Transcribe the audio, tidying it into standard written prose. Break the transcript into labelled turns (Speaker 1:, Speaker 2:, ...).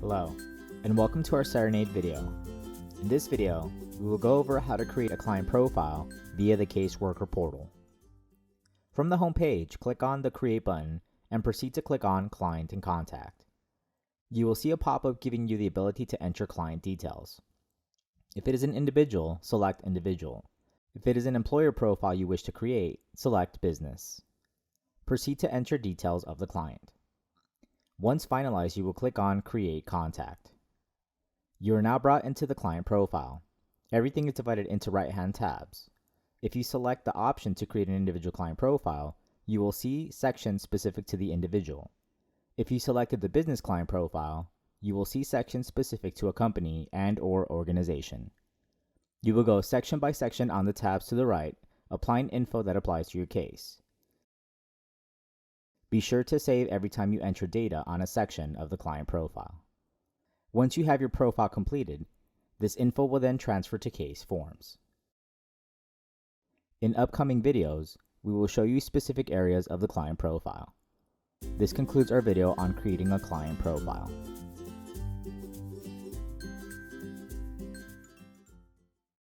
Speaker 1: Hello, and welcome to our Cerenade video. In this video, we will go over how to create a client profile via the Caseworker portal. From the home page, click on the Create button and proceed to click on Client and Contact. You will see a pop-up giving you the ability to enter client details. If it is an individual, select Individual. If it is an employer profile you wish to create, select Business. Proceed to enter details of the client. Once finalized, you will click on Create Contact. You are now brought into the client profile. Everything is divided into right-hand tabs. If you select the option to create an individual client profile, you will see sections specific to the individual. If you selected the business client profile, you will see sections specific to a company and/or organization. You will go section by section on the tabs to the right, applying info that applies to your case. Be sure to save every time you enter data on a section of the client profile. Once you have your profile completed, this info will then transfer to case forms. In upcoming videos, we will show you specific areas of the client profile. This concludes our video on creating a client profile.